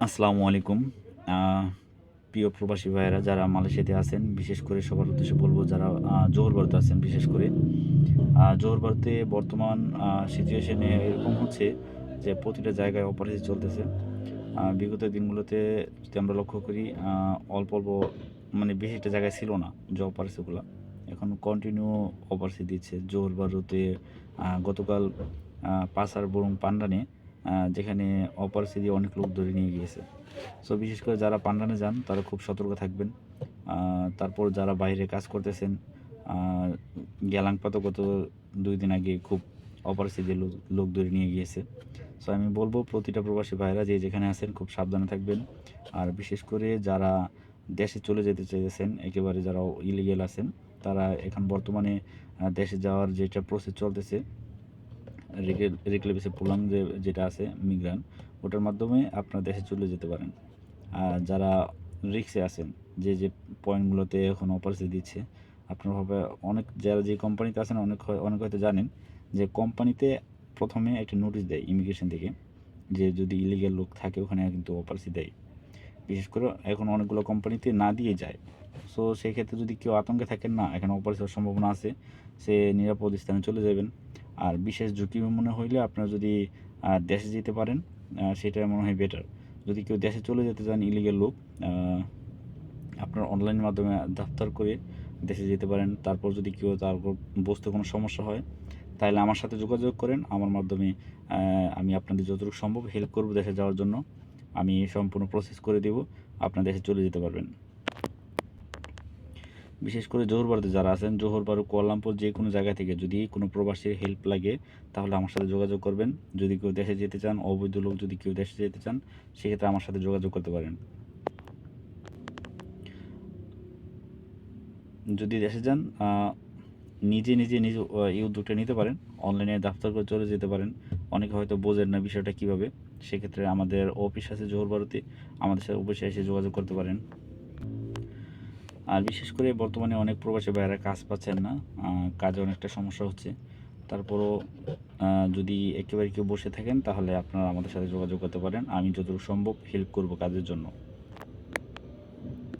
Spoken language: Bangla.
আসসালামু আলাইকুম। প্রিয় প্রবাসী ভাইয়েরা যারা মালয়েশিয়াতে আছেন, বিশেষ করে সবার উদ্দেশ্যে বলব যারা জোহর বারুতে আছেন বিশেষ করে। জোহর বারুতে বর্তমান সিচুয়েশনে এরকম হচ্ছে যে প্রতিটা জায়গায় অপরাধী চলতেছে। বিগত দিনগুলোতে যদি আমরা লক্ষ্য করি অল্প মানে বেশিটা জায়গায় ছিল না জব অপরচুনিটিগুলা। এখন কন্টিনিউ অপরচুনিটি দিচ্ছে। জোহর বারুতে গতকাল পাসার বরুং পান্ডানে যেখানে অপরচুনিটি অনেক লোক ধরে নিয়ে গিয়েছে। সো বিশেষ করে যারা পান্ডানে যান তারা খুব সতর্ক থাকবেন। তারপর যারা বাইরে কাজ করতেছেন, আ গ্যালাংপাতে গত ২ দিন আগে খুব অপরিচিত লোক ধরে নিয়ে গিয়েছে। সো আমি বলব প্রতিটা প্রবাসী ভাইয়েরা যে যেখানে আছেন খুব সাবধানে থাকবেন। আর বিশেষ করে যারা দেশে চলে যেতে চাইতেছেন, একেবারে যারা ইলিগাল আছেন, তারা এখন বর্তমানে দেশে যাওয়ার যেটা প্রসেস চলতেছে, রেগুলার বেসিস প্রোগ্রাম যেটা আছে মিগ্রান্ট, ওটার মাধ্যমে আপনার দেশে চলে যেতে পারেন। যারা রিস্কে আছেন, যে পয়েন্টগুলোতে এখন অপরচুনিটি দিচ্ছে, আপনার হবে অনেক যারা যে কোম্পানিতে আছেন অনেক হয়তো জানেন যে কোম্পানিতে প্রথমে একটা নোটিশ দেয় ইমিগ্রেশন থেকে যে যদি ইলিগাল লোক থাকে ওখানে কিন্তু অপরচুনিটি দেয়। বিশেষ করে এখন অনেকগুলো কোম্পানিতে না দিয়ে যায়। সো সেক্ষেত্রে যদি কেউ আতঙ্কে থাকেন না, এখানে অপরাধ হওয়ার সম্ভাবনা আছে, সে নিরাপদ স্থানে চলে যাবেন। আর বিশেষ ঝুঁকি মনে হইলে আপনারা যদি দেশে যেতে পারেন, সেটা মনে হয় বেটার। যদি কেউ দেশে চলে যেতে চান ইলিগাল লোক, আপনার অনলাইনের মাধ্যমে দফতর করে দেশে যেতে পারেন। তারপর যদি কেউ তারপর বুঝতে কোনো সমস্যা হয়, তাহলে আমার সাথে যোগাযোগ করেন। আমার মাধ্যমে আমি আপনাদের যতটুকু সম্ভব হেল্প করব দেশে যাওয়ার জন্য। আমি সম্পূর্ণ প্রসেস করে দেব। আপনার দেশে চলে যেতে পারবেন। বিশেষ করে জোহর বারুতে যারা আছেন, জোহর বারু, কুয়ালালামপুর যে কোনো জায়গা থেকে যদি কোনো প্রবাসীর হেল্প লাগে তাহলে আমার সাথে যোগাযোগ করবেন। যদি কেউ দেশে যেতে চান, অবৈধ লোক যদি কেউ দেশে যেতে চান, সেক্ষেত্রে আমার সাথে যোগাযোগ করতে পারেন। যদি দেশে যান, নিজে নিজ এই উদ্যোগটা নিতে পারেন। অনলাইনে দফতর করে চলে যেতে পারেন। অনেকে হয়তো বোঝেন না বিষয়টা কীভাবে। সেক্ষেত্রে আমাদের অফিস আছে জোহর বারুতে, আমাদের সাথে অফিসে এসে যোগাযোগ করতে পারেন। আর বিশেষ করে বর্তমানে অনেক প্রবাসী ভাইয়েরা কাজ পাচ্ছেন না, কাজে অনেকটা সমস্যা হচ্ছে। তারপরও যদি একেবারে কেউ বসে থাকেন তাহলে আপনারা আমাদের সাথে যোগাযোগ করতে পারেন। আমি যতটুকু সম্ভব হেল্প করব কাজের জন্য।